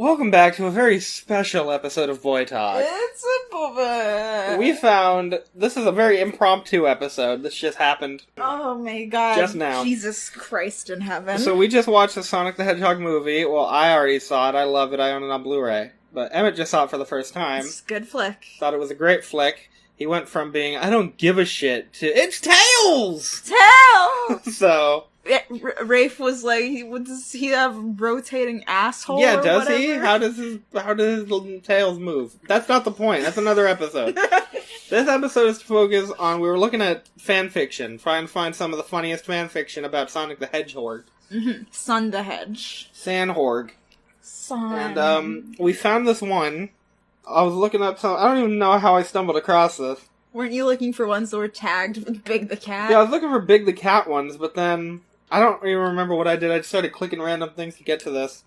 Welcome back to a very special episode of Boy Talk. It's a booba. We found... This is a very impromptu episode. This just happened. Oh my god. Just now. Jesus Christ in heaven. So we just watched the Sonic the Hedgehog movie. Well, I already saw it. I love it. I own it on Blu-ray. But Emmett just saw it for the first time. It's a good flick. Thought it was a great flick. He went from being, I don't give a shit, to, it's Tails! Tails! So... Rafe was like, does he have rotating asshole? Yeah, or does whatever? he? How does his tails move? That's not the point. That's another episode. This episode is to focus on, we were looking at fan fiction, trying to find some of the funniest fan fiction about Sonic the Hedgehog. Mm-hmm. Son the Hedge. Sandhorg. Son. And, we found this one. I was looking up some, I don't even know how I stumbled across this. Weren't you looking for ones that were tagged with Big the Cat? Yeah, I was looking for Big the Cat ones, but then... I don't even remember what I did. I just started clicking random things to get to this.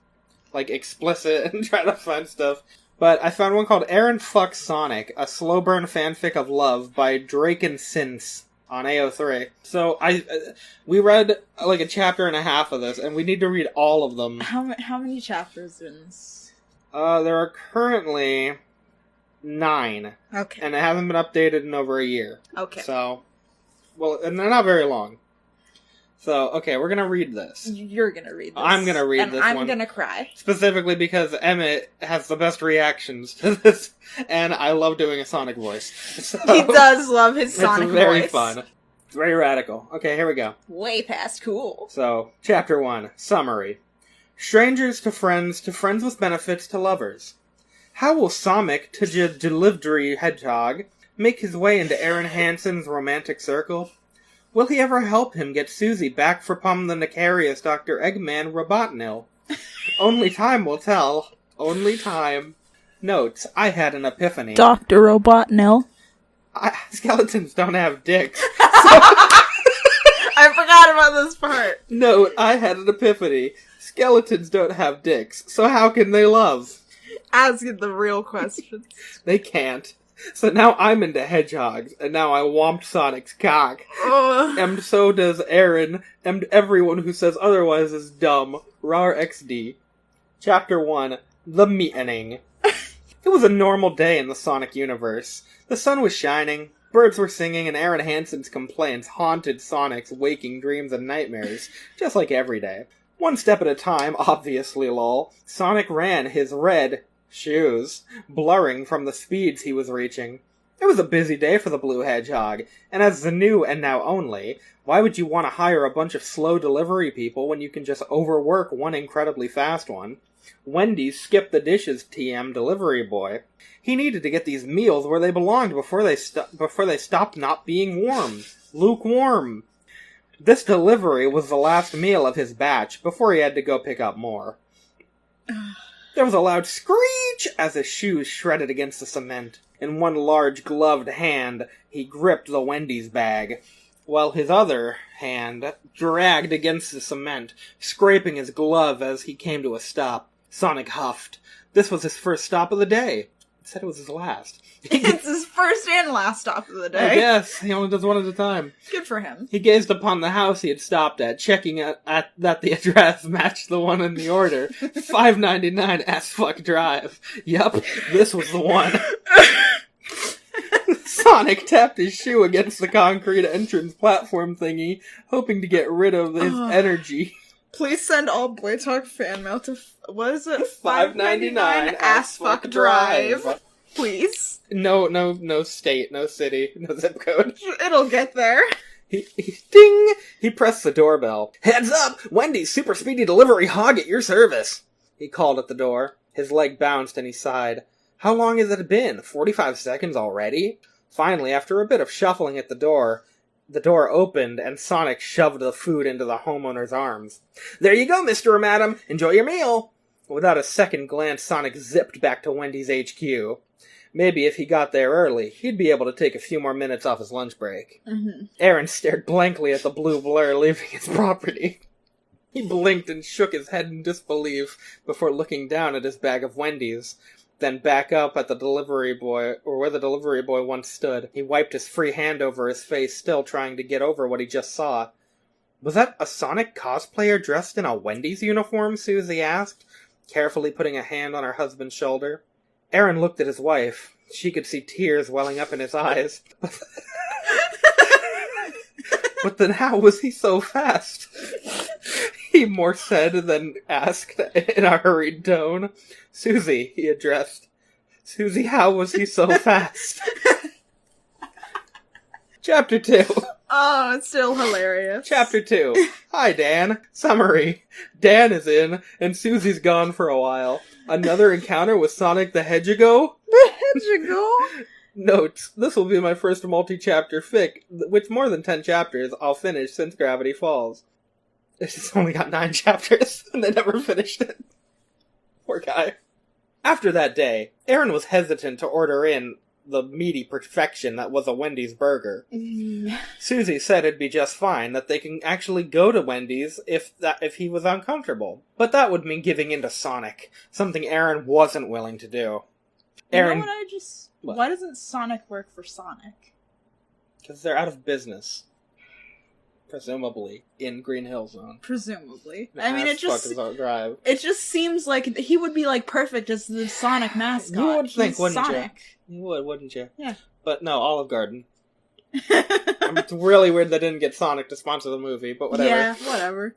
Like, explicit, and trying to find stuff. But I found one called Aaron Fucks Sonic, a slow burn fanfic of love by Drake and Since on AO3. So, we read, like, a chapter and a half of this, and we need to read all of them. How many chapters in this? There are currently 9. Okay. And it hasn't been updated in over a year. Okay. So, well, and they're not very long. So, okay, we're gonna read this. You're gonna read this. I'm gonna read this one. I'm gonna cry. Specifically because Emmett has the best reactions to this, and I love doing a Sonic voice. So, He does love his Sonic voice. It's very voice. fun. It's very radical. Okay, here we go. Way past cool. So, Chapter 1, Summary. Strangers to friends with benefits to lovers. How will Sonic to Delivery Hedgehog make his way into Aaron Hansen's romantic circle? Will he ever help him get Susie back from the nefarious Dr. Eggman Robotnik? Only time will tell. Only time. Notes, I had an epiphany. Dr. Robotnik. Skeletons don't have dicks. I forgot about this part. Note, I had an epiphany. Skeletons don't have dicks, so how can they love? Asking the real questions. They can't. So now I'm into hedgehogs, and now I womped Sonic's cock. And so does Aaron, and everyone who says otherwise is dumb. Rar XD. Chapter 1, The Meeting. It was a normal day in the Sonic universe. The sun was shining, birds were singing, and Aaron Hansen's complaints haunted Sonic's waking dreams and nightmares, just like every day. One step at a time, obviously lol, Sonic ran his red shoes, blurring from the speeds he was reaching. It was a busy day for the Blue Hedgehog, and as the new and now only, why would you want to hire a bunch of slow delivery people when you can just overwork one incredibly fast one? Wendy's skip the dishes TM delivery boy. He needed to get these meals where they belonged before they stopped not being warm. Lukewarm. This delivery was the last meal of his batch before he had to go pick up more. There was a loud screech as his shoes shredded against the cement. In one large gloved hand, he gripped the Wendy's bag, while his other hand dragged against the cement, scraping his glove as he came to a stop. Sonic huffed. This was his first stop of the day. He said it was his last. It's his first and last stop of the day. I guess. He only does one at a time. Good for him. He gazed upon the house he had stopped at, checking that the address matched the one in the order. 599 S-Fuck Drive. Yup, this was the one. Sonic tapped his shoe against the concrete entrance platform thingy, hoping to get rid of his energy. Please send all Boy Talk fan mail to, what is it? 599 Ass-Fuck Drive. Please. No state, no city, no zip code. It'll get there. Ding! He pressed the doorbell. Heads up! Wendy's super speedy delivery hog at your service! He called at the door. His leg bounced and he sighed. How long has it been? 45 seconds already? Finally, after a bit of shuffling at the door opened and Sonic shoved the food into the homeowner's arms. There you go, Mr. or Madam! Enjoy your meal! Without a second glance, Sonic zipped back to Wendy's HQ. Maybe if he got there early, he'd be able to take a few more minutes off his lunch break. Mm-hmm. Aaron stared blankly at the blue blur leaving his property. He blinked and shook his head in disbelief before looking down at his bag of Wendy's, then back up at the delivery boy, or where the delivery boy once stood. He wiped his free hand over his face, still trying to get over what he just saw. Was that a Sonic cosplayer dressed in a Wendy's uniform? Susie asked. carefully putting a hand on her husband's shoulder. Aaron looked at his wife. She could see tears welling up in his eyes. But then how was he so fast? He more said than asked in a hurried tone. Susie, he addressed. Susie, how was he so fast? Chapter 2. Oh, it's still hilarious. Chapter 2. Hi, Dan. Summary. Dan is in, and Susie's gone for a while. Another encounter with Sonic the Hedgehog? The Hedgehog? Notes. This will be my first multi-chapter fic, which more than 10 chapters I'll finish since Gravity Falls. It's only got 9 chapters, and they never finished it. Poor guy. After that day, Aaron was hesitant to order in the meaty perfection that was a Wendy's burger. Susie said it'd be just fine, that they can actually go to Wendy's if he was uncomfortable. But that would mean giving in to Sonic, something Aaron wasn't willing to do. Aaron, you know what why doesn't Sonic work for Sonic? Because they're out of business. Presumably. In Green Hill Zone. Presumably. I mean, it just drive. It just seems like he would be, like, perfect as the Sonic mascot. You would think, wouldn't Sonic. you? You would, wouldn't you? Yeah. But no, Olive Garden. It's really weird they didn't get Sonic to sponsor the movie, but whatever. Yeah, whatever.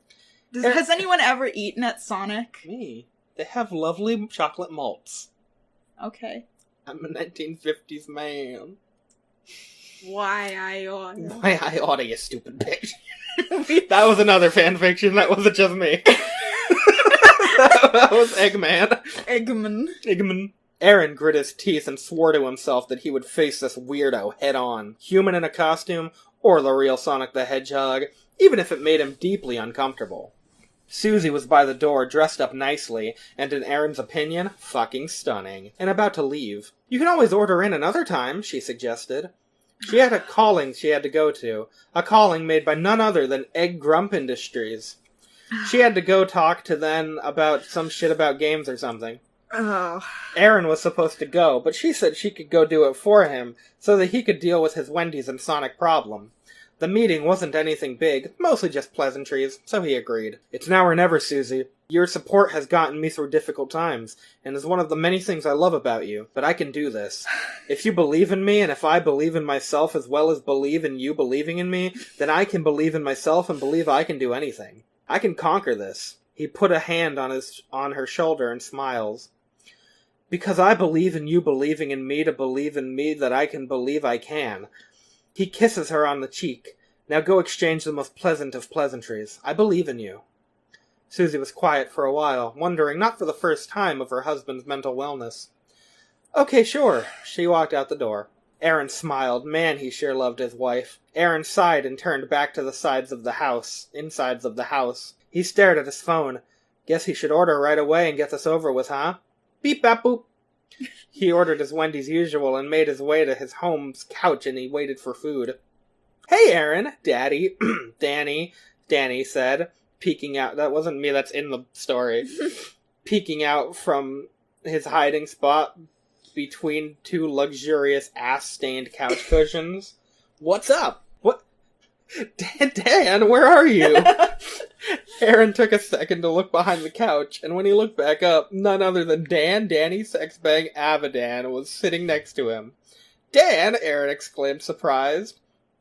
Has anyone ever eaten at Sonic? Me. They have lovely chocolate malts. Okay. I'm a 1950s man. Why I oughta. Why I oughta, you stupid bitch. That was another fanfiction, that wasn't just me. That was Eggman. Eggman. Aaron grit his teeth and swore to himself that he would face this weirdo head-on. Human in a costume, or the real Sonic the Hedgehog, even if it made him deeply uncomfortable. Susie was by the door, dressed up nicely, and in Aaron's opinion, fucking stunning, and about to leave. You can always order in another time, she suggested. She had a calling she had to go to, a calling made by none other than Egg Grump Industries. She had to go talk to them about some shit about games or something. Oh. Aaron was supposed to go, but she said she could go do it for him, so that he could deal with his Wendy's and Sonic problem. The meeting wasn't anything big, mostly just pleasantries, so he agreed. It's now or never, Susie. Your support has gotten me through difficult times, and is one of the many things I love about you, but I can do this. If you believe in me, and if I believe in myself as well as believe in you believing in me, then I can believe in myself and believe I can do anything. I can conquer this. He put a hand on her shoulder and smiles. Because I believe in you believing in me to believe in me that I can believe I can. He kisses her on the cheek. Now go exchange the most pleasant of pleasantries. I believe in you. Susie was quiet for a while, wondering not for the first time of her husband's mental wellness. Okay, sure. She walked out the door. Aaron smiled. Man, he sure loved his wife. Aaron sighed and turned back to the insides of the house. He stared at his phone. Guess he should order right away and get this over with, huh? Beep, bap, boop. He ordered his Wendy's usual and made his way to his home's couch and he waited for food. Hey, Aaron, Daddy, Danny said, peeking out. That wasn't me, that's in the story. Peeking out from his hiding spot between two luxurious ass-stained couch cushions. What's up? What? Dan, where are you? Aaron took a second to look behind the couch, and when he looked back up, none other than Danny Sexbang Avidan was sitting next to him. Dan, Aaron exclaimed, surprised.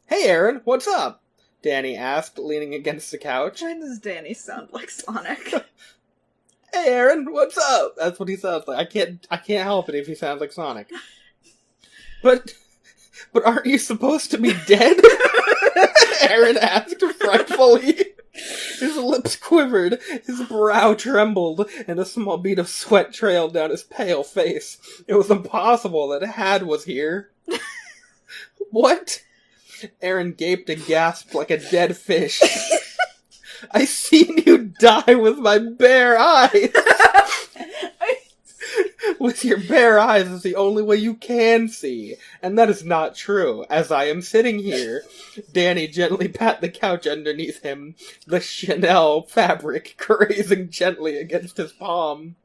Hey, Aaron, what's up? Danny asked, leaning against the couch. Why does Danny sound like Sonic? Hey, Aaron, what's up? That's what he sounds like. I can't help it if he sounds like Sonic. But aren't you supposed to be dead? Aaron asked frightfully. His lips quivered, his brow trembled, and a small bead of sweat trailed down his pale face. It was impossible that Had was here. What? Aaron gaped and gasped like a dead fish. I seen you die with my bare eyes. With your bare eyes is the only way you can see. And that is not true. As I am sitting here, Danny gently pat the couch underneath him, the Chanel fabric grazing gently against his palm.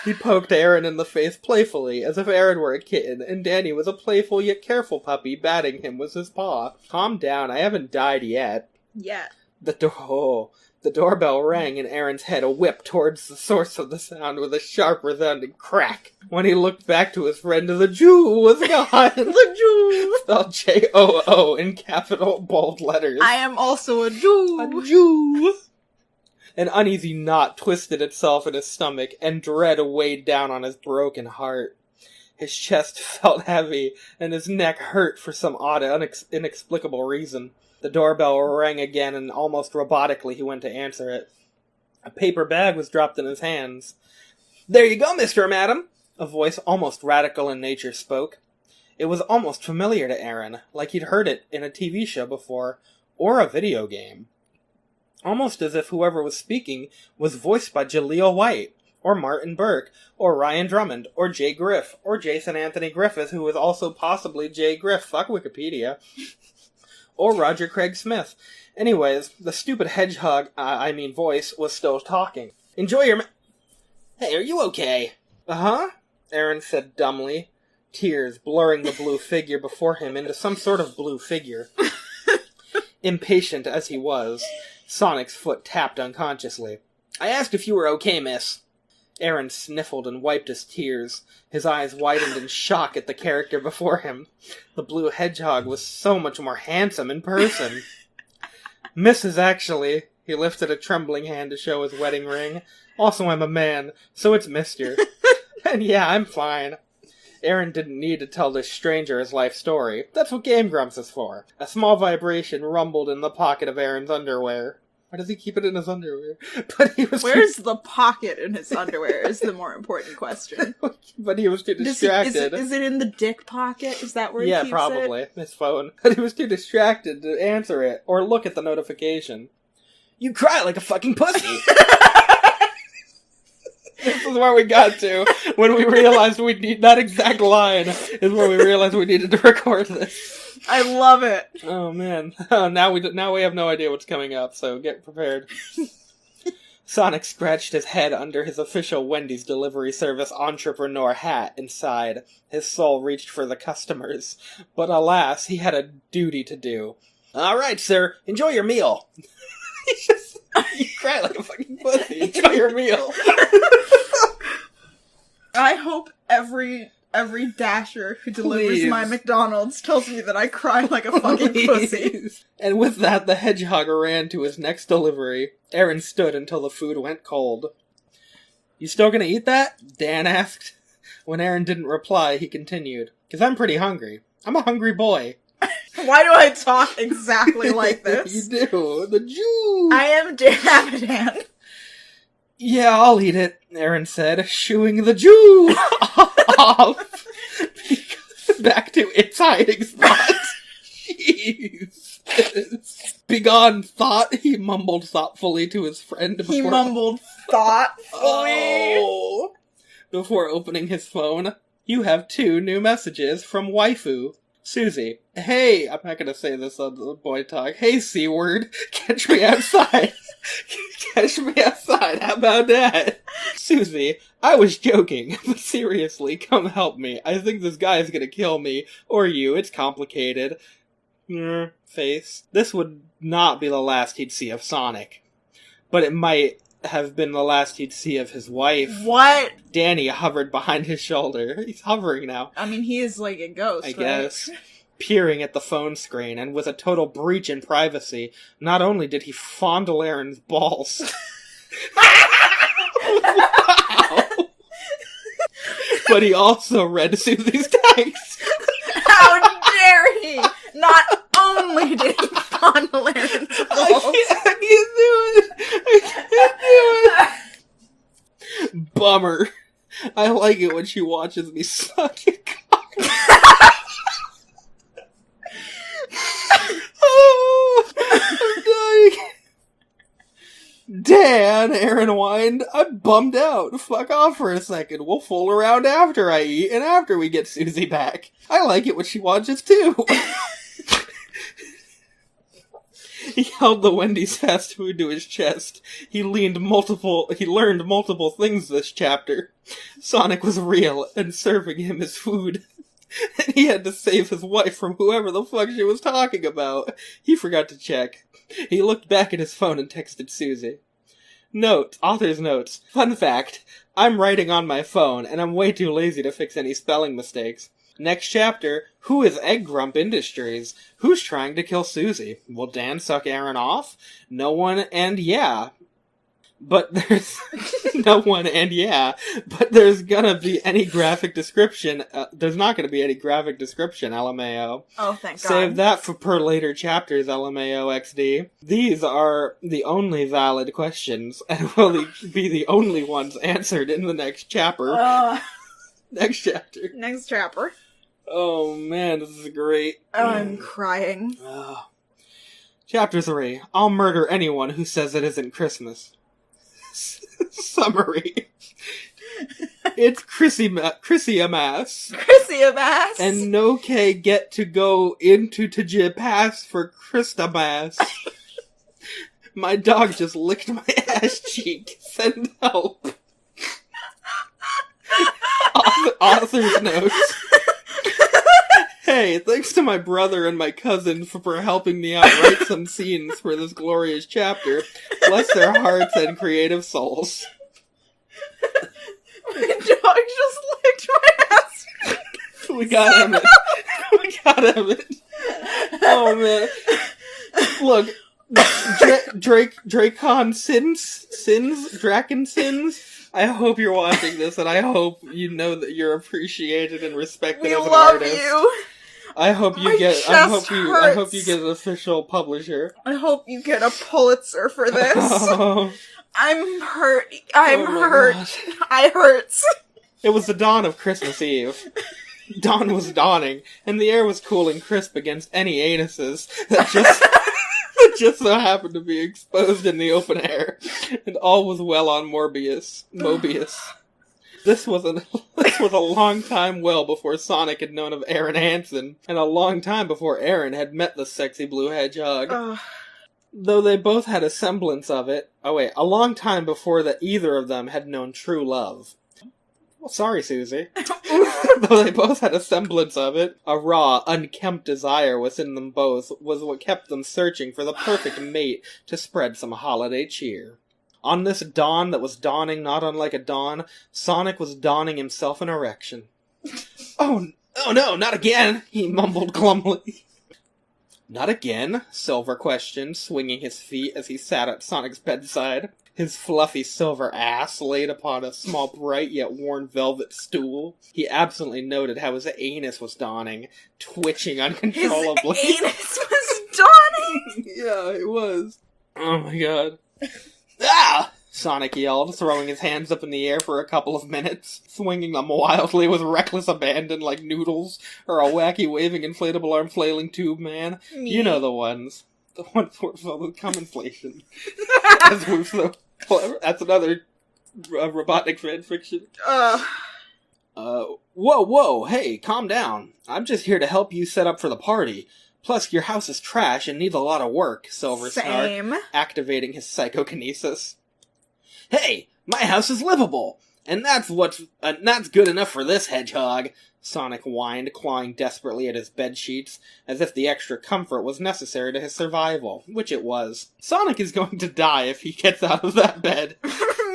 He poked Aaron in the face playfully, as if Aaron were a kitten, and Danny was a playful yet careful puppy, batting him with his paw. Calm down, I haven't died yet. Yet. The The doorbell rang and Aaron's head whipped towards the source of the sound with a sharp resounding crack. When he looked back to his friend, the Jew was gone. The Jew! Spelled J-O-O in capital bold letters. I am also a Jew! A Jew! An uneasy knot twisted itself in his stomach, and dread weighed down on his broken heart. His chest felt heavy, and his neck hurt for some odd, inexplicable reason. The doorbell rang again, and almost robotically he went to answer it. A paper bag was dropped in his hands. "There you go, Mr. or Madam," a voice almost radical in nature spoke. It was almost familiar to Aaron, like he'd heard it in a TV show before, or a video game. Almost as if whoever was speaking was voiced by Jaleel White, or Martin Burke, or Ryan Drummond, or Jay Griff, or Jason Anthony Griffith, who was also possibly Jay Griff, fuck Wikipedia, or Roger Craig Smith. Anyways, the stupid hedgehog, voice, was still talking. "Enjoy your Hey, are you okay?" "Uh-huh," Aaron said dumbly, tears blurring the blue figure before him into some sort of blue figure. Impatient as he was, Sonic's foot tapped unconsciously. "I asked if you were okay, miss." Aaron sniffled and wiped his tears. His eyes widened in shock at the character before him. The blue hedgehog was so much more handsome in person. "Mrs. actually." He lifted a trembling hand to show his wedding ring. "Also, I'm a man, so it's Mr. And yeah, I'm fine." Aaron didn't need to tell this stranger his life story. That's what Game Grumps is for. A small vibration rumbled in the pocket of Aaron's underwear. Why does he keep it in his underwear? But he was Where's the pocket in his underwear is the more important question. But he was too distracted. Is it in the dick pocket? Is that where he keeps it? Yeah, probably. His phone. But he was too distracted to answer it or look at the notification. "You cry like a fucking pussy." This is where we got to when we realized we need that exact line is where we realized we needed to record this. I love it. Oh man! Now we have no idea what's coming up, so get prepared. Sonic scratched his head under his official Wendy's delivery service entrepreneur hat and sighed. His soul reached for the customers, but alas, he had a duty to do. "All right, sir, enjoy your meal." You cry like a fucking pussy. Enjoy your meal. I hope every Dasher who delivers my McDonald's tells me that I cry like a fucking pussy. And with that, the hedgehog ran to his next delivery. Aaron stood until the food went cold. "You still gonna eat that?" Dan asked. When Aaron didn't reply, he continued. "'Cause I'm pretty hungry. I'm a hungry boy." Why do I talk exactly like this? You do. The Jew. I am Dan. "Yeah, I'll eat it," Aaron said, shooing the Jew off. Back to its hiding spot. Jeez. "Begone, thought," he mumbled thoughtfully to his friend. He mumbled thoughtfully? Oh. Before opening his phone. "You have 2 new messages from waifu. Susie. Hey, I'm not gonna say this on the boy talk. Hey, C-word, catch me outside. Catch me outside, how about that? Susie, I was joking, but seriously, come help me. I think this guy is gonna kill me, or you, it's complicated. Face. This would not be the last he'd see of Sonic. But it might have been the last he'd see of his wife. What? Danny hovered behind his shoulder. He's hovering now. I mean, he is like a ghost, I guess. Peering at the phone screen, and with a total breach in privacy, not only did he fondle Aaron's balls... Wow! But he also read Susie's text. How dare he! Not only did he fondle Aaron's balls... I can't do it! I can't do it! Bummer. I like it when she watches me suck your cock. Oh, I'm dying. Dan, Aaron whined, "I'm bummed out. Fuck off for a second. We'll fool around after I eat and after we get Susie back. I like it when she watches too." He held the Wendy's fast food to his chest. He learned multiple things this chapter. Sonic was real and serving him his food. and he had to save his wife from whoever the fuck she was talking about. He forgot to check. He looked back at his phone and texted Susie. Note, author's notes. Fun fact, I'm writing on my phone, and I'm way too lazy to fix any spelling mistakes. Next chapter, who is Egg Grump Industries? Who's trying to kill Susie? Will Dan suck Aaron off? No one, and yeah. But there's no one, and yeah. But there's gonna be any graphic description. There's not gonna be any graphic description, LMAO. Oh, thank God. Save that for per later chapters, LMAO XD. These are the only valid questions, and will be the only ones answered in the next chapter. Next chapter. Next chapter. Oh man, this is great. I'm crying. Chapter 3. I'll murder anyone who says it isn't Christmas. Summary. It's Chrissy-amas. Chrissy-amas. And no K get to go into to pass for Christmas. My dog just licked my ass cheek. Send help. Author's notes. Hey, thanks to my brother and my cousin for helping me out write some scenes for this glorious chapter. Bless their hearts and creative souls. My dog just licked my ass. We got Emmett. We got Emmett. Oh man. Look, Dracon Draken Sins. I hope you're watching this, and I hope you know that you're appreciated and respected as an artist. We love you. I hope you I hope you get an official publisher. I hope you get a Pulitzer for this. Oh. I'm hurt. I'm hurt. I hurts. It was the dawn of Christmas Eve. Dawn was dawning, and the air was cool and crisp against any anuses that just so happened to be exposed in the open air, and all was well on Mobius. This was a long time well before Sonic had known of Aaron Hansen, and a long time before Aaron had met the sexy blue hedgehog. Though they both had a semblance of it. A long time before that either of them had known true love. Well, sorry, Susie. Though they both had a semblance of it, a raw, unkempt desire within them both was what kept them searching for the perfect mate to spread some holiday cheer. On this dawn that was dawning not unlike a dawn, Sonic was donning himself an erection. Oh no, not again, he mumbled glumly. Not again? Silver questioned, swinging his feet as he sat at Sonic's bedside. His fluffy silver ass laid upon a small, bright yet worn velvet stool. He absently noted how his anus was dawning, twitching uncontrollably. His anus was dawning? Yeah, it was. Oh my god. Ah! Sonic yelled, throwing his hands up in the air for a couple of minutes, swinging them wildly with reckless abandon like noodles, or a wacky waving inflatable arm flailing tube man. Me. You know the ones. The ones who filled with cum inflation. That's another robotic fanfiction. Whoa, hey, calm down. I'm just here to help you set up for the party. Plus, your house is trash and needs a lot of work, Silver snarked, activating his psychokinesis. Hey, my house is livable, and that's good enough for this hedgehog, Sonic whined, clawing desperately at his bedsheets, as if the extra comfort was necessary to his survival, which it was. Sonic is going to die if he gets out of that bed.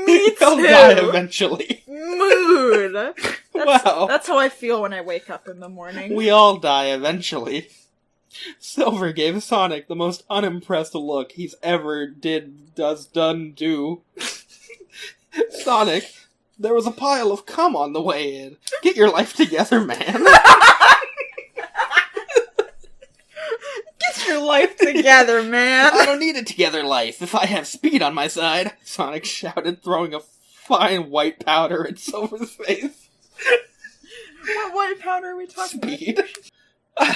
He'll die eventually. Mood! Wow. That's how I feel when I wake up in the morning. We all die eventually. Silver gave Sonic the most unimpressed look he's ever do. Sonic, there was a pile of cum on the way in. Get your life together, man. Get your life together, man. I don't need a together life if I have speed on my side, Sonic shouted, throwing a fine white powder at Silver's face. What white powder are we talking about? Speed?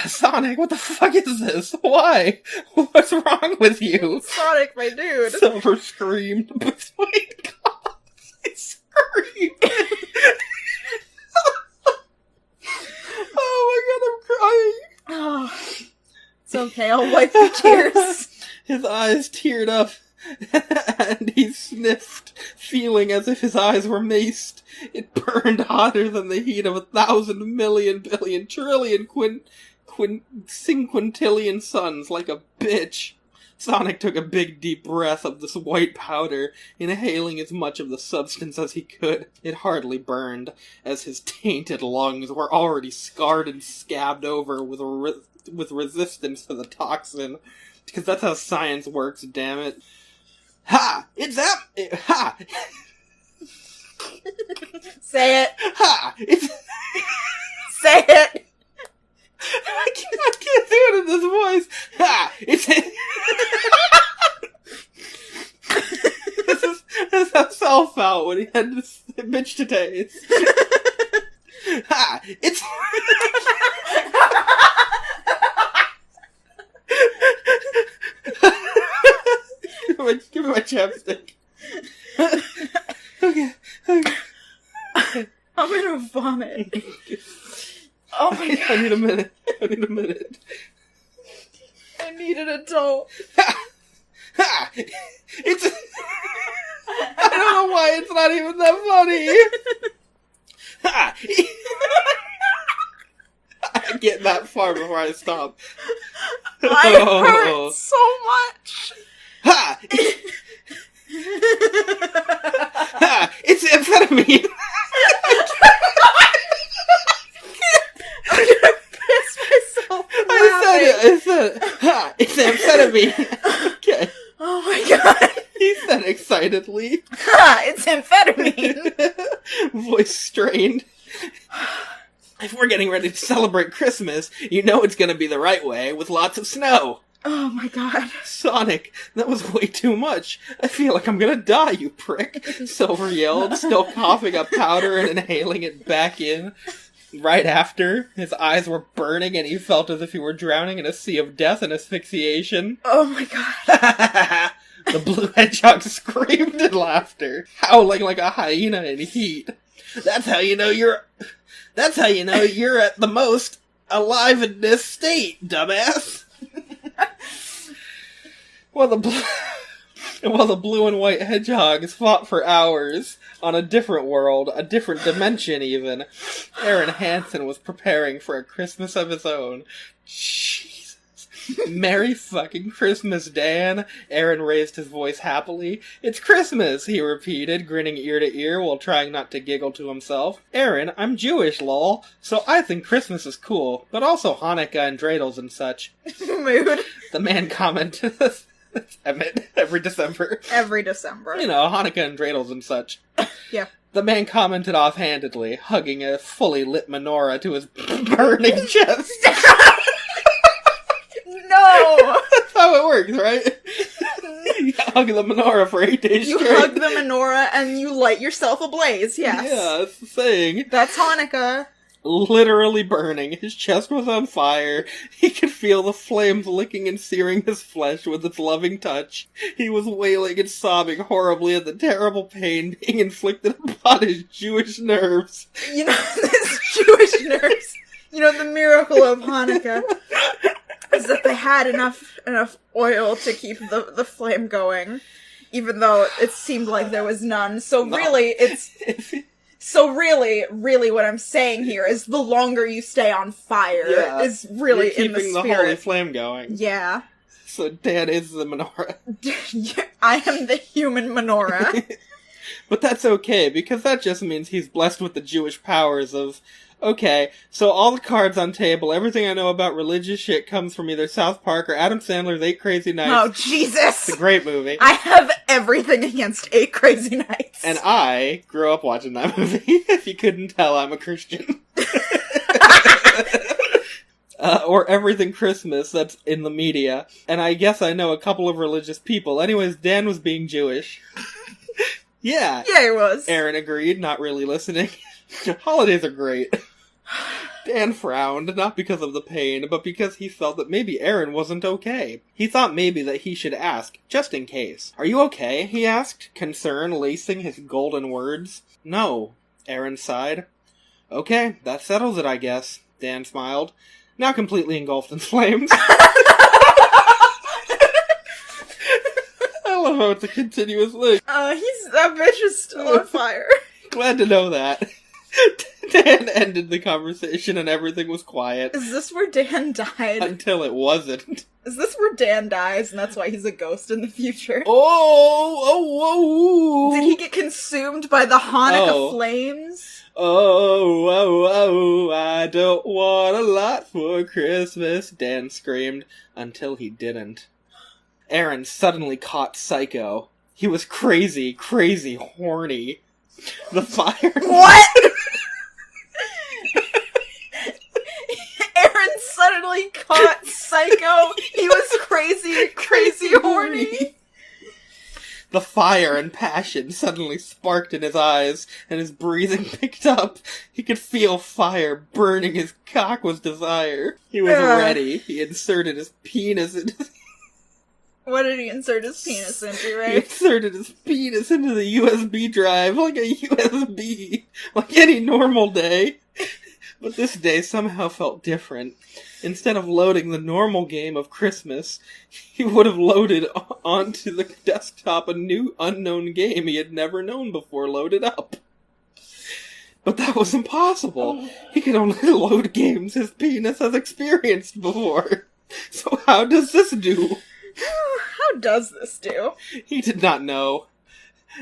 Sonic, what the fuck is this? Why? What's wrong with you? Sonic, my dude. Silver screamed between coughs. I screamed. Oh my god, I'm crying. Oh, it's okay, I'll wipe the tears. His eyes teared up, and he sniffed feeling as if his eyes were maced. It burned hotter than the heat of 1,000 million billion trillion quintillion suns, like a bitch. Sonic took a big deep breath of this white powder, inhaling as much of the substance as he could. It hardly burned, as his tainted lungs were already scarred and scabbed over with resistance to the toxin. Because that's how science works, damn it. Ha! It's ha! Say it. Ha! It's... Say it. I can't do it in this voice. Ha! It's... This is how Sal felt when he had this bitch to taste. Ha! It's... Give me my chapstick. Okay. I'm gonna vomit. Oh my god. I need a minute. I need an adult. Ha! It's... I don't know why it's not even that funny. Ha! I get that far before I stop. I hurt so much. Ha! Ha! It's amphetamine. I'm gonna piss myself. I said it. Ha! It's amphetamine. Okay. Oh my god. He said excitedly. Ha! It's amphetamine. Voice strained. If we're getting ready to celebrate Christmas, you know it's gonna be the right way, with lots of snow. Oh my god. Sonic, that was way too much. I feel like I'm gonna die, you prick. Silver yelled, still coughing up powder and inhaling it back in. Right after, his eyes were burning and he felt as if he were drowning in a sea of death and asphyxiation. Oh my god. The blue hedgehog screamed in laughter, howling like a hyena in heat. That's how you know you're at the most alive in this state, dumbass. While the blue and white hedgehogs fought for hours on a different world, a different dimension even, Aaron Hansen was preparing for a Christmas of his own. Jesus. Merry fucking Christmas, Dan. Aaron raised his voice happily. It's Christmas, he repeated, grinning ear to ear while trying not to giggle to himself. Aaron, I'm Jewish, lol, so I think Christmas is cool, but also Hanukkah and dreidels and such. Mood. The man commented. Emmett, every December. Every December. You know, Hanukkah and dreidels and such. Yeah. The man commented offhandedly, hugging a fully lit menorah to his burning chest. No! That's how it works, right? You hug the menorah for 8 days You straight. hug the menorah and you light yourself ablaze, yes. Yeah, that's the saying. That's Hanukkah. Literally burning. His chest was on fire. He could feel the flames licking and searing his flesh with its loving touch. He was wailing and sobbing horribly at the terrible pain being inflicted upon his Jewish nerves. You know, this Jewish nerves. You know, the miracle of Hanukkah is that they had enough oil to keep the flame going, even though it seemed like there was none. So really, So really what I'm saying here is the longer you stay on fire is really in the spirit. Keeping the holy flame going. Yeah. So Dan is the menorah. I am the human menorah. But that's okay, because that just means he's blessed with the Jewish powers of... Okay, so all the cards on table, everything I know about religious shit comes from either South Park or Adam Sandler's 8 Crazy Nights. Oh, Jesus! It's a great movie. I have everything against 8 Crazy Nights. And I grew up watching that movie. If you couldn't tell, I'm a Christian. Or everything Christmas that's in the media. And I guess I know a couple of religious people. Anyways, Dan was being Jewish. Yeah. Yeah, he was. Aaron agreed, not really listening. Holidays are great. Dan frowned, not because of the pain, but because he felt that maybe Aaron wasn't okay. He thought maybe that he should ask, just in case. Are you okay? He asked, concern lacing his golden words. No, Aaron sighed. Okay, that settles it, I guess. Dan smiled, now completely engulfed in flames. I love how it's a continuous link. That bitch is still on fire. Glad to know that. Dan ended the conversation and everything was quiet. Is this where Dan died? Until it wasn't. Is this where Dan dies and that's why he's a ghost in the future? Oh! Did he get consumed by the Hanukkah flames? Oh, I don't want a lot for Christmas, Dan screamed, until he didn't. Aaron suddenly caught Psycho. He was crazy horny. The fire... What?! Aaron suddenly caught Psycho. He was crazy horny. The fire and passion suddenly sparked in his eyes, and his breathing picked up. He could feel fire burning his cock with desire. He was ready. He inserted his penis into... What did he insert his penis into, right? He inserted his penis into the USB drive like a USB, like any normal day. But this day somehow felt different. Instead of loading the normal game of Christmas, he would have loaded onto the desktop a new unknown game he had never known before loaded up. But that was impossible. He could only load games his penis has experienced before. So how does this do? How does this do? He did not know.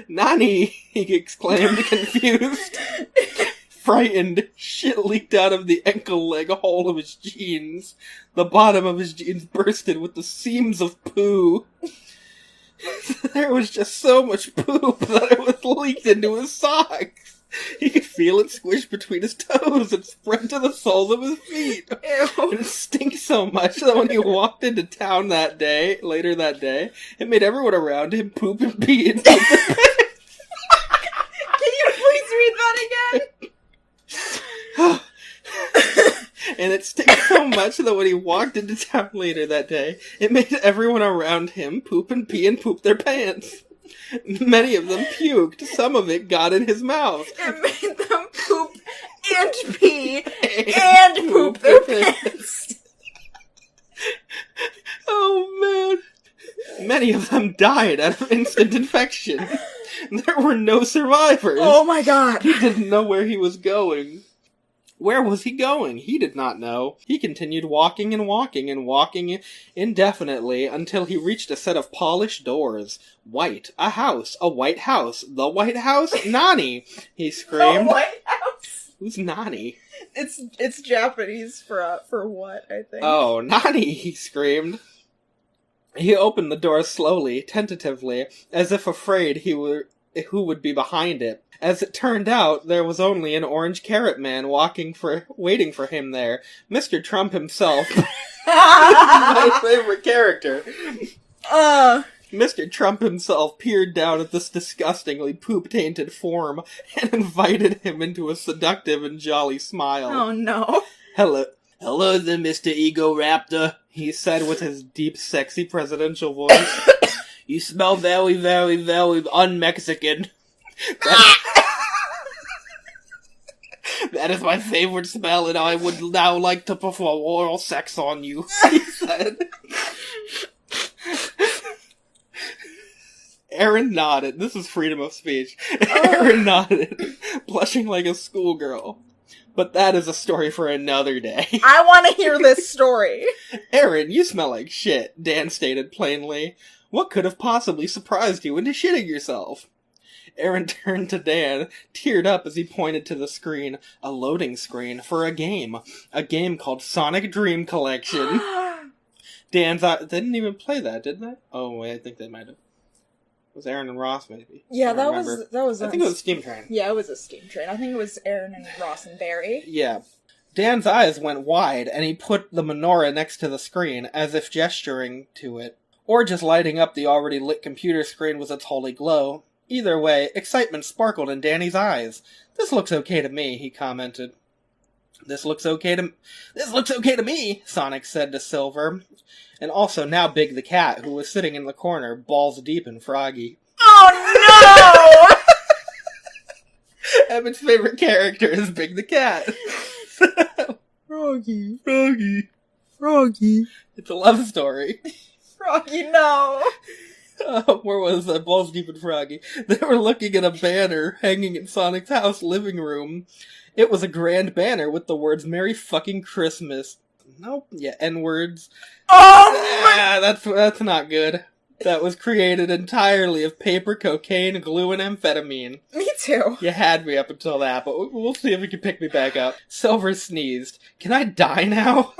Nani! He exclaimed, confused. Frightened, shit leaked out of the ankle leg hole of his jeans. The bottom of his jeans bursted with the seams of poo. There was just so much poop that it was leaked into his socks. He could feel it squish between his toes and spread to the soles of his feet. Ew. It stinks so much that when he walked into town later that day, it made everyone around him poop and pee and poop. Can you please read that again? And it stinks so much that when he walked into town later that day, it made everyone around him poop and pee and poop their pants. Many of them puked. Some of it got in his mouth. It made them poop and pee and poop their pants. Oh, man. Many of them died out of instant infection. There were no survivors. Oh, my God. He didn't know where he was going. Where was he going? He did not know. He continued walking and walking and walking indefinitely until he reached a set of polished doors. White. A house. A white house. The White House? Nani! He screamed. The White House? Who's Nani? It's Japanese for what, I think. Oh, Nani! He screamed. He opened the door slowly, tentatively, as if afraid who would be behind it. As it turned out, there was only an orange carrot man waiting for him there. Mr. Trump himself. My favorite character. Mr. Trump himself peered down at this disgustingly poop-tainted form and invited him into a seductive and jolly smile. Oh, no. Hello there, Mr. Egoraptor, he said with his deep, sexy presidential voice. You smell very, very, very un-Mexican. That is my favorite smell, and I would now like to perform oral sex on you, he said. Aaron nodded. This is freedom of speech. Aaron nodded, blushing like a schoolgirl. But that is a story for another day. I want to hear this story. Aaron, you smell like shit, Dan stated plainly. What could have possibly surprised you into shitting yourself? Aaron turned to Dan, teared up as he pointed to the screen, a loading screen for a game called Sonic Dream Collection. Dan's eye... They didn't even play that, did they? Oh, wait, I think they might have. It was Aaron and Ross, maybe. Yeah, that was. I think it was Steam Train. Yeah, it was a Steam Train. I think it was Aaron and Ross and Barry. Yeah. Dan's eyes went wide, and he put the menorah next to the screen, as if gesturing to it. Or just lighting up the already lit computer screen with its holy glow. Either way, excitement sparkled in Danny's eyes. This looks okay to me, he commented. This looks okay to me, Sonic said to Silver. And also now Big the Cat, who was sitting in the corner, balls deep in Froggy. Oh no! Emmett's favorite character is Big the Cat. Froggy. Froggy. Froggy. It's a love story. Froggy, no! Where was that? Balls deep and froggy. They were looking at a banner hanging in Sonic's house living room. It was a grand banner with the words "Merry fucking Christmas." Nope. Yeah, N-words. Oh! That's not good. That was created entirely of paper, cocaine, glue, and amphetamine. Me too. You had me up until that, but we'll see if you can pick me back up. Silver sneezed. Can I die now?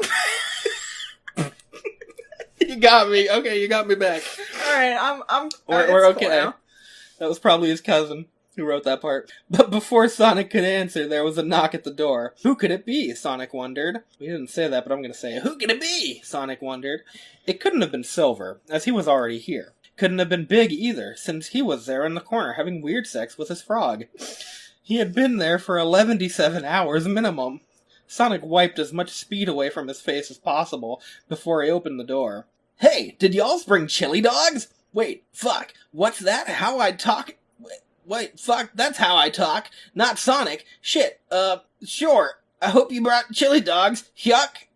You got me. Okay, you got me back. Alright, We're okay. Cool now. That was probably his cousin who wrote that part. But before Sonic could answer, there was a knock at the door. Who could it be? Sonic wondered. We didn't say that, but I'm going to say it. Who could it be? Sonic wondered. It couldn't have been Silver, as he was already here. Couldn't have been Big either, since he was there in the corner having weird sex with his frog. He had been there for 11-7 hours minimum. Sonic wiped as much speed away from his face as possible before he opened the door. Hey, did y'all bring chili dogs? Wait, fuck, what's that? How I talk? Wait, fuck, that's how I talk. Not Sonic. Shit, sure. I hope you brought chili dogs. Yuck.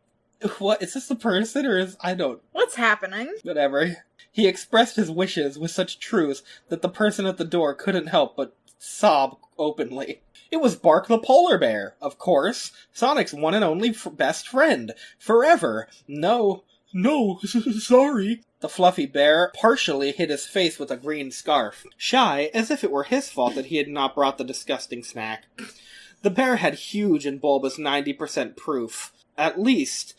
What, is this the person, or is, I don't... What's happening? Whatever. He expressed his wishes with such truth that the person at the door couldn't help but sob openly. It was Bark the polar bear, of course. Sonic's one and only best friend. Forever. No, sorry. The fluffy bear partially hid his face with a green scarf, shy as if it were his fault that he had not brought the disgusting snack. The bear had huge and bulbous 90% proof. At least.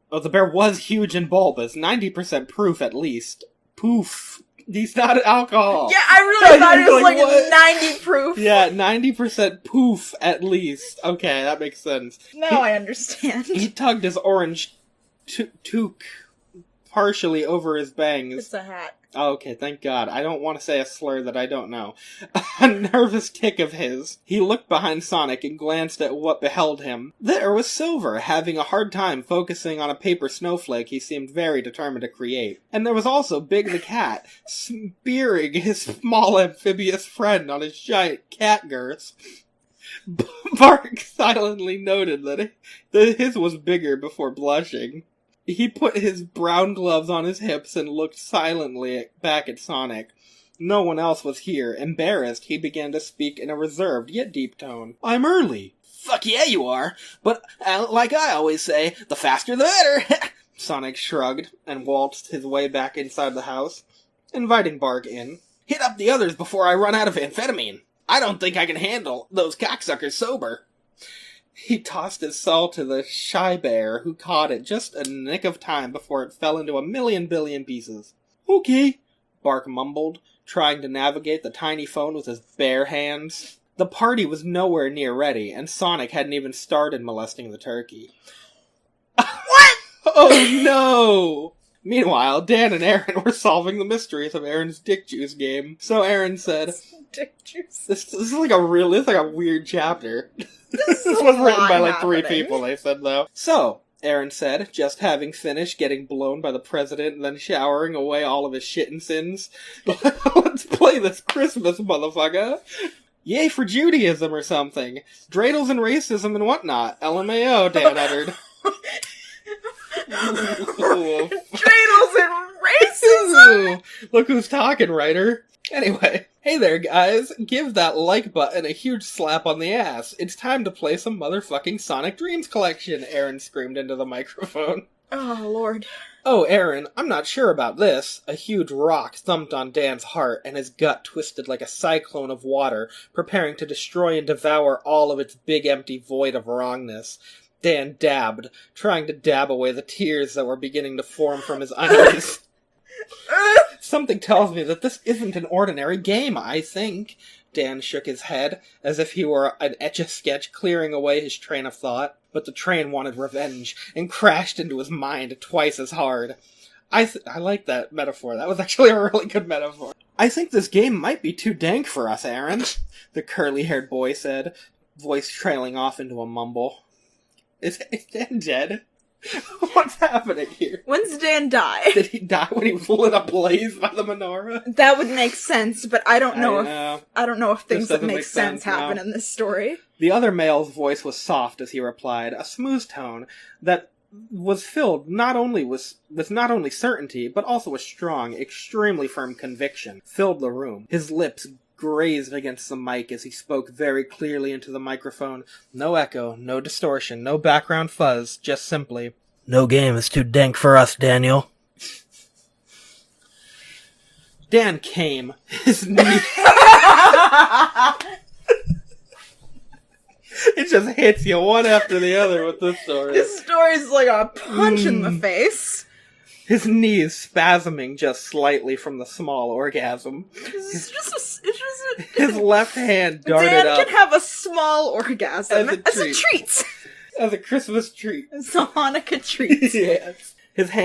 Oh, the bear was huge and bulbous. 90% proof at least. Poof. He's not alcohol. Yeah, I really thought it was like what? 90 proof. Yeah, 90% poof at least. Okay, that makes sense. Now I understand. He tugged his orange toque partially over his bangs. It's a hat. Oh, okay, thank God. I don't want to say a slur that I don't know. A nervous tick of his. He looked behind Sonic and glanced at what beheld him. There was Silver, having a hard time focusing on a paper snowflake he seemed very determined to create. And there was also Big the Cat, spearing his small amphibious friend on his giant cat girth. Bark silently noted that his was bigger before blushing. He put his brown gloves on his hips and looked silently back at Sonic. No one else was here. Embarrassed, he began to speak in a reserved yet deep tone. I'm early. Fuck yeah, you are. But, like I always say, the faster the better. Sonic shrugged and waltzed his way back inside the house, inviting Bark in. Hit up the others before I run out of amphetamine. I don't think I can handle those cocksuckers sober. He tossed his saw to the shy bear, who caught it just a nick of time before it fell into a million billion pieces. Okay, Bark mumbled, trying to navigate the tiny phone with his bare hands. The party was nowhere near ready, and Sonic hadn't even started molesting the turkey. What? Oh no! Meanwhile, Dan and Aaron were solving the mysteries of Aaron's dick juice game. So Aaron said, Dick juice. This is like a weird chapter. This was written by like 3 people, they said, though. So, Aaron said, just having finished getting blown by the president and then showering away all of his shit and sins. Let's play this Christmas, motherfucker. Yay for Judaism or something. Dreidels and racism and whatnot. LMAO, Dan uttered. Dreidels and racism! Look who's talking, writer. Anyway, hey there, guys. Give that like button a huge slap on the ass. It's time to play some motherfucking Sonic Dreams Collection, Aaron screamed into the microphone. Oh, Lord. Oh, Aaron, I'm not sure about this. A huge rock thumped on Dan's heart, and his gut twisted like a cyclone of water, preparing to destroy and devour all of its big empty void of wrongness. Dan dabbed, trying to dab away the tears that were beginning to form from his eyes. Something tells me that this isn't an ordinary game, I think. Dan shook his head, as if he were an Etch-a-Sketch clearing away his train of thought. But the train wanted revenge, and crashed into his mind twice as hard. I like that metaphor. That was actually a really good metaphor. I think this game might be too dank for us, Aaron, the curly-haired boy said, voice trailing off into a mumble. Is Dan dead? What's happening here? When's Dan die? Did he die when he was lit ablaze by the menorah? That would make sense, but I don't know if things that doesn't make make sense sense happen now. in this story. The other male's voice was soft as he replied, a smooth tone that was filled not only with not only certainty, but also a strong, extremely firm conviction, filled the room. His lips grazed against the mic as he spoke very clearly into the microphone. No echo, no distortion, no background fuzz, just simply, "No game is too dank for us, Daniel." Dan came. His knee... It just hits you one after the other with this story. This story's like a punch in the face. His knees spasming just slightly from the small orgasm. His left hand darted Dan up. Dan can have a small orgasm as a treat. As a Christmas treat. As a Hanukkah treat. Yes. His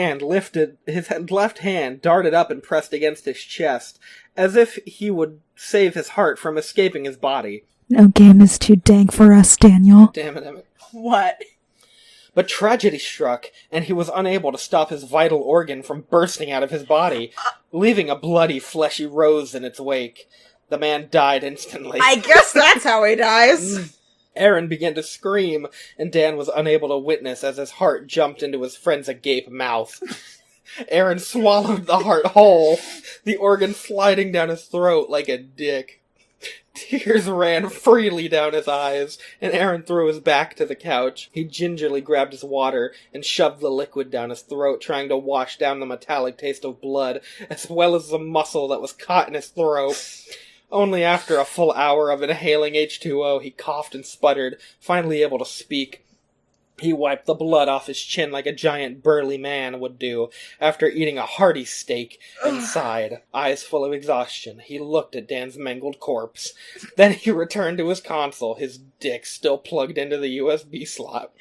left hand darted up and pressed against his chest, as if he would save his heart from escaping his body. No game is too dank for us, Daniel. Damn it, Emmett. What? But tragedy struck, and he was unable to stop his vital organ from bursting out of his body, leaving a bloody, fleshy rose in its wake. The man died instantly. I guess that's how he dies. Aaron began to scream, and Dan was unable to witness as his heart jumped into his friend's agape mouth. Aaron swallowed the heart whole, the organ sliding down his throat like a dick. Tears ran freely down his eyes, and Aaron threw his back to the couch. He gingerly grabbed his water and shoved the liquid down his throat, trying to wash down the metallic taste of blood, as well as the muscle that was caught in his throat. Only after a full hour of inhaling H2O, he coughed and sputtered, finally able to speak. He wiped the blood off his chin like a giant burly man would do after eating a hearty steak and sighed. Eyes full of exhaustion, he looked at Dan's mangled corpse. Then he returned to his console, his dick still plugged into the USB slot.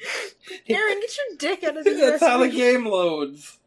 Aaron, get your dick out of the USB. That's how the game loads.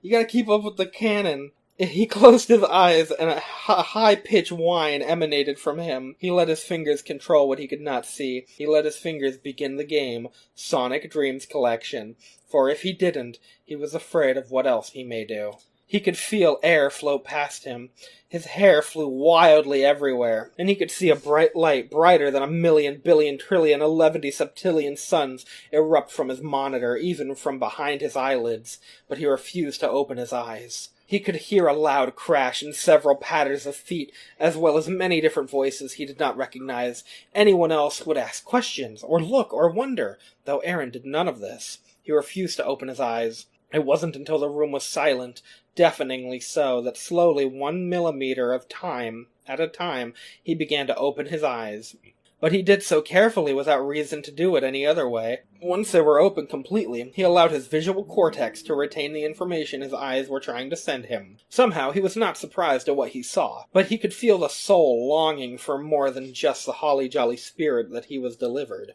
You gotta keep up with the canon. He closed his eyes, and a high-pitched whine emanated from him. He let his fingers control what he could not see. He let his fingers begin the game, Sonic Dreams Collection. For if he didn't, he was afraid of what else he may do. He could feel air float past him. His hair flew wildly everywhere, and he could see a bright light, brighter than 1,000,000,000,000,000,011 septillion suns, erupt from his monitor, even from behind his eyelids. But he refused to open his eyes. He could hear a loud crash and several patters of feet, as well as many different voices he did not recognize. Anyone else would ask questions, or look, or wonder, though Aaron did none of this. He refused to open his eyes. It wasn't until the room was silent, deafeningly so, that slowly 1 millimeter of time at a time he began to open his eyes. But he did so carefully without reason to do it any other way. Once they were open completely, he allowed his visual cortex to retain the information his eyes were trying to send him. Somehow he was not surprised at what he saw, but he could feel the soul longing for more than just the holly-jolly spirit that he was delivered.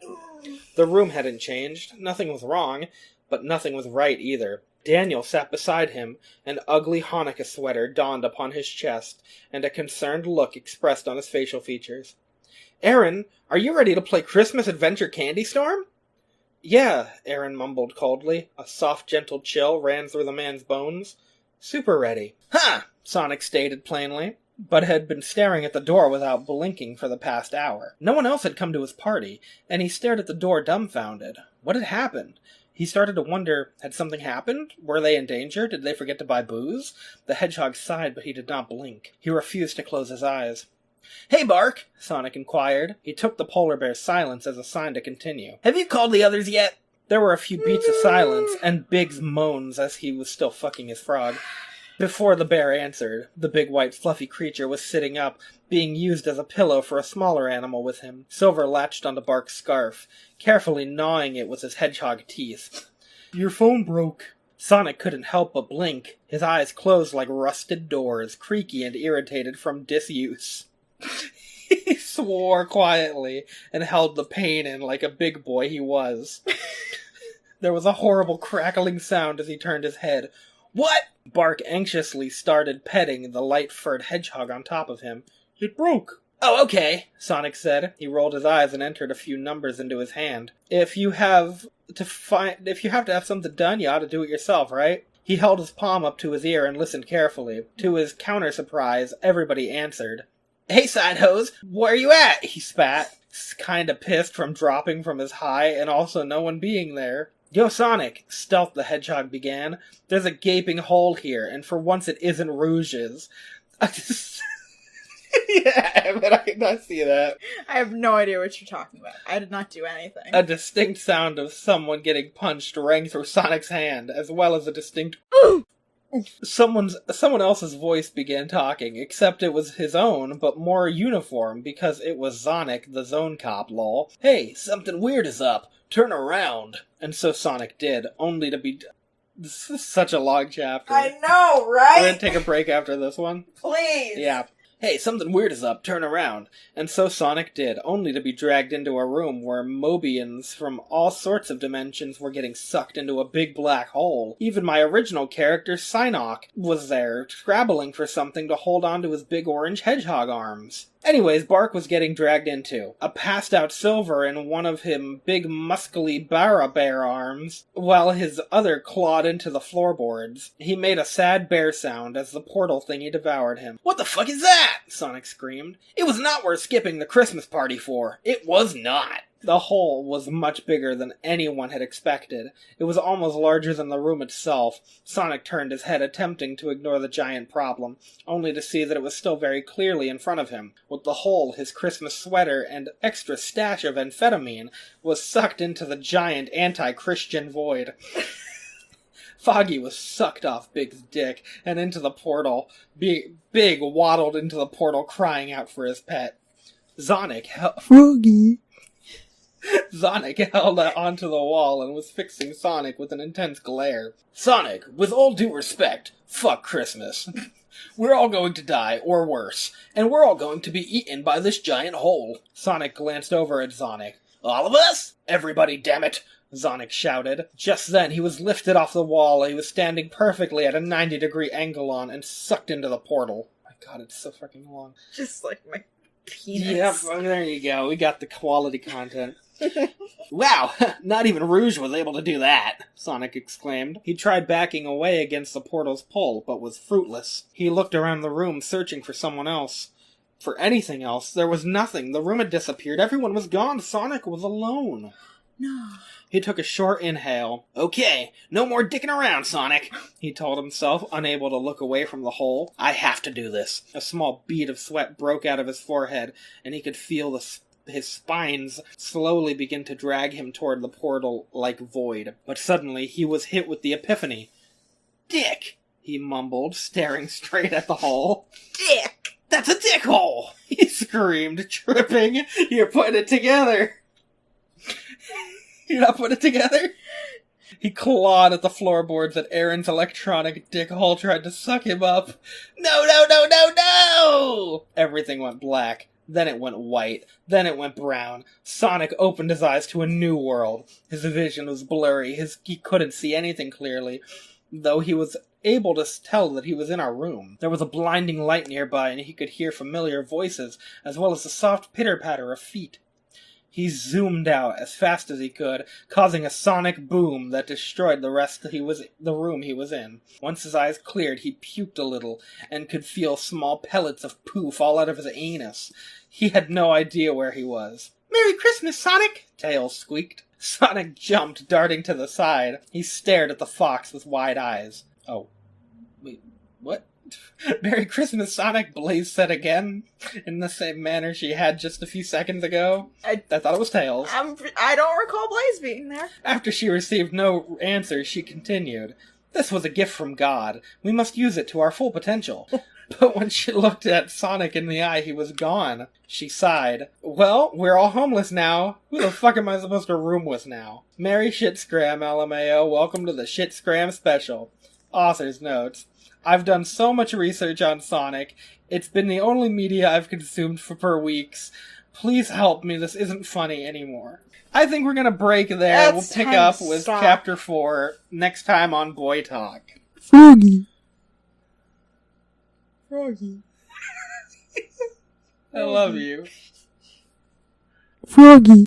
The room hadn't changed, nothing was wrong, but nothing was right either. Daniel sat beside him, an ugly Hanukkah sweater donned upon his chest, and a concerned look expressed on his facial features. "Aaron, are you ready to play Christmas Adventure Candy Storm?" "Yeah," Aaron mumbled coldly. A soft, gentle chill ran through the man's bones. "Super ready." "Ha!" Sonic stated plainly, but had been staring at the door without blinking for the past hour. No one else had come to his party, and he stared at the door dumbfounded. What had happened? He started to wonder, had something happened? Were they in danger? Did they forget to buy booze? The hedgehog sighed, but he did not blink. He refused to close his eyes. "Hey, Bark," Sonic inquired. He took the polar bear's silence as a sign to continue. "Have you called the others yet?" There were a few beats of silence, and Big's moans as he was still fucking his frog. Before the bear answered, the big white fluffy creature was sitting up, being used as a pillow for a smaller animal with him. Silver latched onto Bark's scarf, carefully gnawing it with his hedgehog teeth. "Your phone broke." Sonic couldn't help but blink. His eyes closed like rusted doors, creaky and irritated from disuse. He swore quietly and held the pain in like a big boy he was. There was a horrible crackling sound as he turned his head. "What?" Bark anxiously started petting the light-furred hedgehog on top of him. "It broke." "Oh, okay," Sonic said. He rolled his eyes and entered a few numbers into his hand. If you have to have something done, you ought to do it yourself, right? He held his palm up to his ear and listened carefully. To his counter-surprise, everybody answered. "Hey, side hose, where you at?" he spat, kinda pissed from dropping from his high and also no one being there. Yo, Sonic, Stealth the Hedgehog began. There's a gaping hole here, and for once it isn't Rouge's. Yeah, but I did not see that. I have no idea what you're talking about. I did not do anything. A distinct sound of someone getting punched rang through Sonic's hand, as well as a distinct someone else's voice began talking, except it was his own, but more uniform, because it was Sonic, the Zone Cop, lol. Hey, something weird is up. Turn around. And so Sonic did, only to be... This is such a long chapter. I know, right? We're gonna take a break after this one. Please. Yeah. Hey, something weird is up, turn around. And so Sonic did, only to be dragged into a room where Mobians from all sorts of dimensions were getting sucked into a big black hole. Even my original character, Psylocke, was there, scrabbling for something to hold onto his big orange hedgehog arms. Anyways, Bark was getting dragged into. A passed-out Silver in one of him big muscly Barra Bear arms, while his other clawed into the floorboards. He made a sad bear sound as the portal thingy devoured him. What the fuck is that? Sonic screamed. It was not worth skipping the Christmas party for. It was not. The hole was much bigger than anyone had expected. It was almost larger than the room itself. Sonic turned his head, attempting to ignore the giant problem, only to see that it was still very clearly in front of him. With the hole, his Christmas sweater and extra stash of amphetamine was sucked into the giant anti-Christian void. Foggy was sucked off Big's dick and into the portal. Big waddled into the portal, crying out for his pet. Froggy. Sonic held onto the wall and was fixing Sonic with an intense glare. Sonic, with all due respect, fuck Christmas. We're all going to die, or worse, and we're all going to be eaten by this giant hole. Sonic glanced over at Sonic. All of us? Everybody, damn it! Sonic shouted. Just then, he was lifted off the wall he was standing perfectly at a 90-degree angle on and sucked into the portal. My god, it's so fucking long. Just like my penis. Yep, well, there you go. We got the quality content. Wow, not even Rouge was able to do that, Sonic exclaimed. He tried backing away against the portal's pull, but was fruitless. He looked around the room, searching for someone else. For anything else, there was nothing. The room had disappeared. Everyone was gone. Sonic was alone. No. He took a short inhale. Okay, no more dicking around, Sonic, he told himself, unable to look away from the hole. I have to do this. A small bead of sweat broke out of his forehead, and he could feel his spines slowly begin to drag him toward the portal like void. But suddenly he was hit with the epiphany. Dick, he mumbled, staring straight at the hole. Dick! That's a dick hole! He screamed, tripping. You're putting it together. You're not putting it together? He clawed at the floorboards that Aaron's electronic dick hole tried to suck him up. No, no, no, no, no! Everything went black. Then it went white. Then it went brown. Sonic opened his eyes to a new world. His vision was blurry. He couldn't see anything clearly, though he was able to tell that he was in our room. There was a blinding light nearby, and he could hear familiar voices, as well as the soft pitter-patter of feet. He zoomed out as fast as he could, causing a sonic boom that destroyed the room he was in. Once his eyes cleared, he puked a little, and could feel small pellets of poo fall out of his anus. He had no idea where he was. Merry Christmas, Sonic! Tails squeaked. Sonic jumped, darting to the side. He stared at the fox with wide eyes. Oh. Wait, what? Merry Christmas, Sonic, Blaze said again, in the same manner she had just a few seconds ago. I thought it was Tails. I don't recall Blaze being there. After she received no answer, she continued. This was a gift from God. We must use it to our full potential. But when she looked at Sonic in the eye, he was gone. She sighed. Well, we're all homeless now. Who the fuck am I supposed to room with now? Merry Shit Scram, LMAO. Welcome to the Shit Scram special. Author's notes. I've done so much research on Sonic. It's been the only media I've consumed for weeks. Please help me. This isn't funny anymore. I think we're gonna break there. We'll pick up with Chapter 4 next time on Boy Talk. Froggy. Froggy. I love you. Froggy.